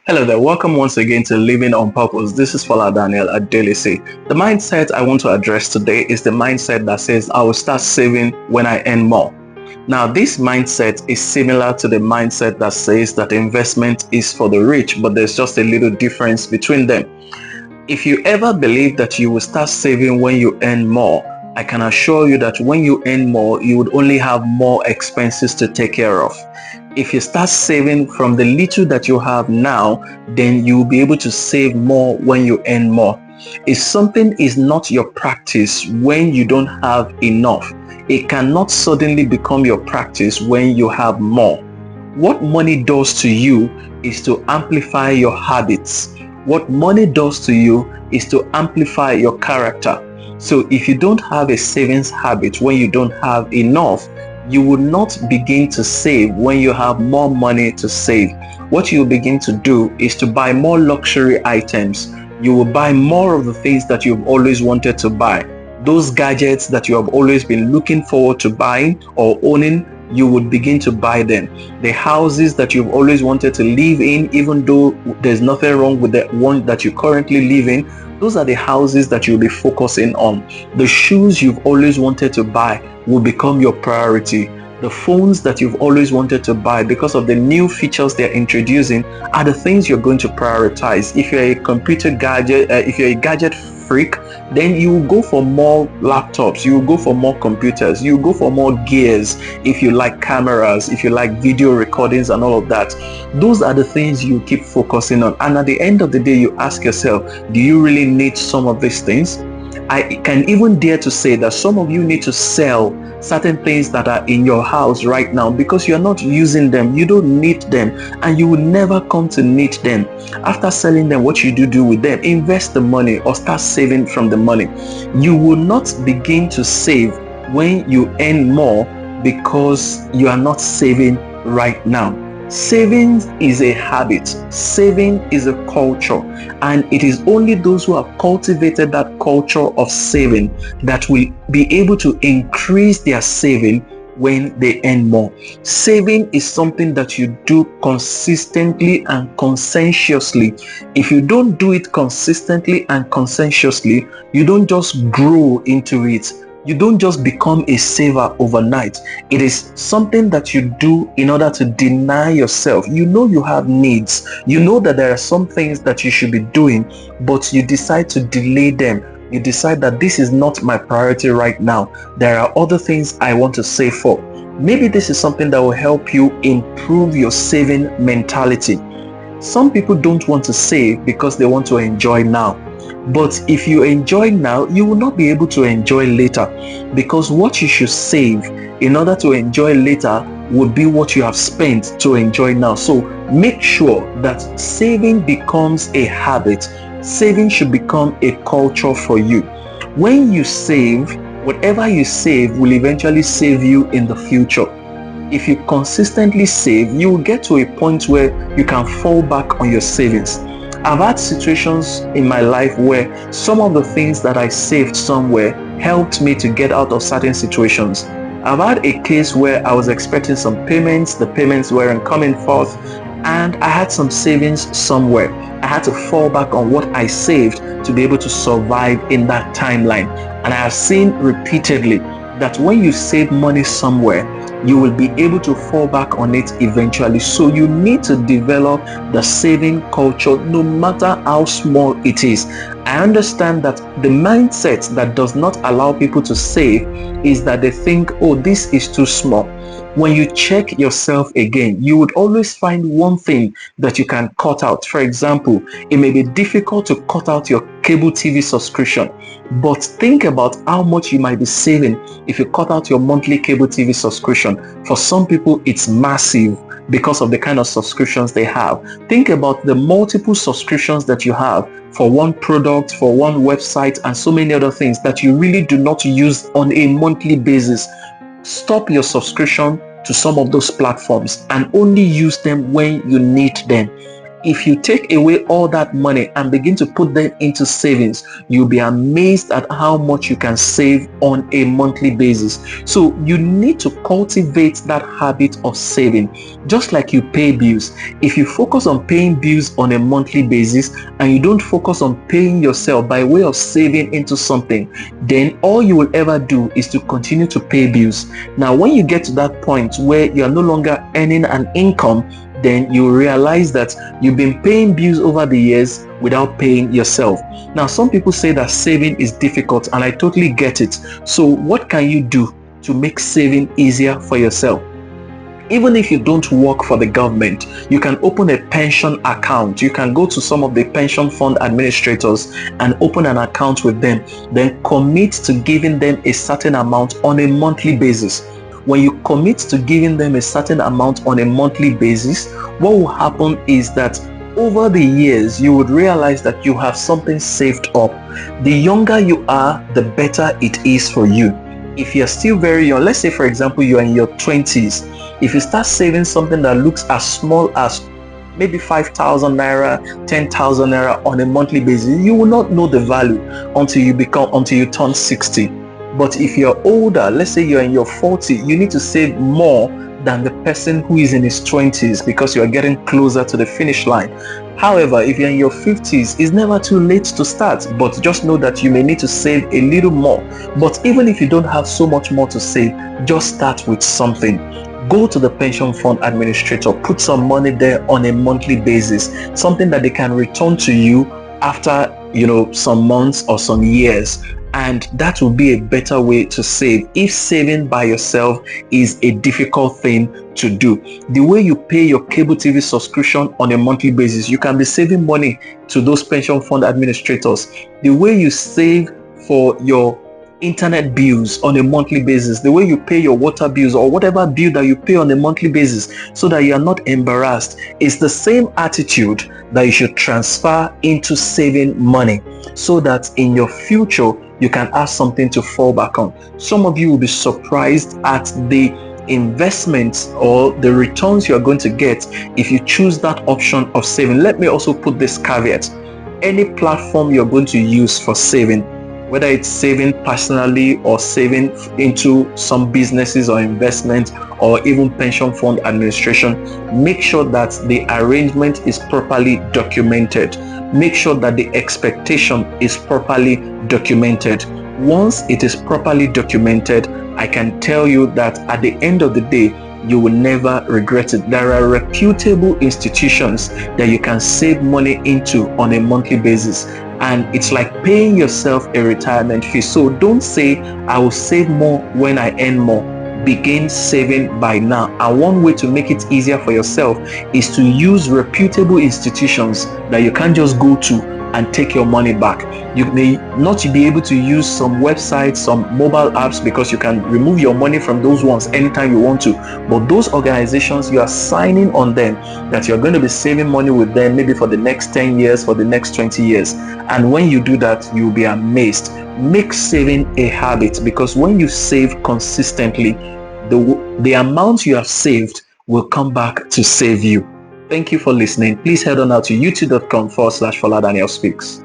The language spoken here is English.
Hello there, welcome once again to Living on Purpose. This is Fola Daniel at Daily C. The mindset I want to address today is the mindset that says I will start saving when I earn more. Now, this mindset is similar to the mindset that says that investment is for the rich, but there's just a little difference between them. If you ever believe that you will start saving when you earn more, I can assure you that when you earn more, you would only have more expenses to take care of. If you start saving from the little that you have now, then you will be able to save more when you earn more. If something is not your practice when you don't have enough, it cannot suddenly become your practice when you have more. What money does to you is to amplify your habits. What money does to you is to amplify your character. So if you don't have a savings habit when you don't have enough, you will not begin to save when you have more money to save. What you begin to do is to buy more luxury items. You will buy more of the things that you've always wanted to buy. Those gadgets that you have always been looking forward to buying or owning, you would begin to buy them. The houses that you've always wanted to live in, even though there's nothing wrong with the one that you currently live in, those are the houses that you'll be focusing on. The shoes you've always wanted to buy will become your priority. The phones that you've always wanted to buy because of the new features they're introducing are the things you're going to prioritize. If you're a computer gadget, if you're a gadget freak, then you will go for more laptops, you will go for more computers, you will go for more gears. If you like cameras, if you like video recordings and all of that, those are the things you keep focusing on. And at the end of the day, you ask yourself, do you really need some of these things? I can even dare to say that some of you need to sell certain things that are in your house right now because you're not using them, you don't need them, and you will never come to need them. After selling them, what you do with them? Invest the money or start saving from the money. You will not begin to save when you earn more because you are not saving right now. Saving is a habit, saving is a culture, and it is only those who have cultivated that culture of saving that will be able to increase their saving when they earn more. Saving is something that you do consistently and conscientiously. If you don't do it consistently and conscientiously, you don't just grow into it. You don't just become a saver overnight. It is something that you do in order to deny yourself. You know you have needs. You know that there are some things that you should be doing, but you decide to delay them. You decide that this is not my priority right now. There are other things I want to save for. Maybe this is something that will help you improve your saving mentality. Some people don't want to save because they want to enjoy now. But if you enjoy now, you will not be able to enjoy later, because what you should save in order to enjoy later would be what you have spent to enjoy now. So make sure that saving becomes a habit. Saving should become a culture for you. When you save, whatever you save will eventually save you in the future. If you consistently save, you will get to a point where you can fall back on your savings. I've had situations in my life where some of the things that I saved somewhere helped me to get out of certain situations. I've had a case where I was expecting some payments, the payments weren't coming forth, and I had some savings somewhere. I had to fall back on what I saved to be able to survive in that timeline. And I have seen repeatedly that when you save money somewhere, you will be able to fall back on it eventually. So you need to develop the saving culture, no matter how small it is. I understand that the mindset that does not allow people to save is that they think, oh, this is too small. When you check yourself again, you would always find one thing that you can cut out. For example, it may be difficult to cut out your cable TV subscription, but think about how much you might be saving if you cut out your monthly cable TV subscription. For some people, it's massive because of the kind of subscriptions they have. Think about the multiple subscriptions that you have for one product, for one website, and so many other things that you really do not use on a monthly basis. Stop your subscription to some of those platforms and only use them when you need them. if you take away all that money and begin to put them into savings, you'll be amazed at how much you can save on a monthly basis. So you need to cultivate that habit of saving, just like you pay bills. If you focus on paying bills on a monthly basis and you don't focus on paying yourself by way of saving into something, then all you will ever do is to continue to pay bills. Now, when you get to that point where you are no longer earning an income, then you realize that you've been paying bills over the years without paying yourself. Now, some people say that saving is difficult, and I totally get it. So what can you do to make saving easier for yourself? Even if you don't work for the government, you can open a pension account. You can go to some of the pension fund administrators and open an account with them, then commit to giving them a certain amount on a monthly basis. When you commit to giving them a certain amount on a monthly basis, what will happen is that over the years, you would realize that you have something saved up. The younger you are, the better it is for you. If you're still very young, let's say for example you're in your 20s, if you start saving something that looks as small as maybe 5,000 naira, 10,000 naira on a monthly basis, you will not know the value until you turn 60. But if you're older, let's say you're in your 40s, you need to save more than the person who is in his 20s because you are getting closer to the finish line. However, if you're in your 50s, it's never too late to start, but just know that you may need to save a little more. But even if you don't have so much more to save, just start with something. Go to the pension fund administrator, put some money there on a monthly basis, something that they can return to you after some months or some years, and that will be a better way to save if saving by yourself is a difficult thing to do. The way you pay your cable TV subscription on a monthly basis, you can be saving money to those pension fund administrators. The way you save for your internet bills on a monthly basis, the way you pay your water bills or whatever bill that you pay on a monthly basis so that you are not embarrassed, is the same attitude that you should transfer into saving money so that in your future you can have something to fall back on. Some of you will be surprised at the investments or the returns you are going to get if you choose that option of saving. Let me also put this caveat: any platform you're going to use for saving, whether it's saving personally or saving into some businesses or investment or even pension fund administration, make sure that the arrangement is properly documented. Make sure that the expectation is properly documented. Once it is properly documented, I can tell you that at the end of the day, you will never regret it. There are reputable institutions that you can save money into on a monthly basis, and it's like paying yourself a retirement fee. So don't say I will save more when I earn more. Begin saving by now. And one way to make it easier for yourself is to use reputable institutions that you can't just go to and take your money back. You may not be able to use some websites, some mobile apps, because you can remove your money from those ones anytime you want to. But those organizations, you are signing on them that you're going to be saving money with them maybe for the next 10 years, for the next 20 years. And when you do that, you'll be amazed. Make saving a habit, because when you save consistently, the amount you have saved will come back to save you. Thank you for listening. Please head on out to youtube.com/Fola Daniel Speaks.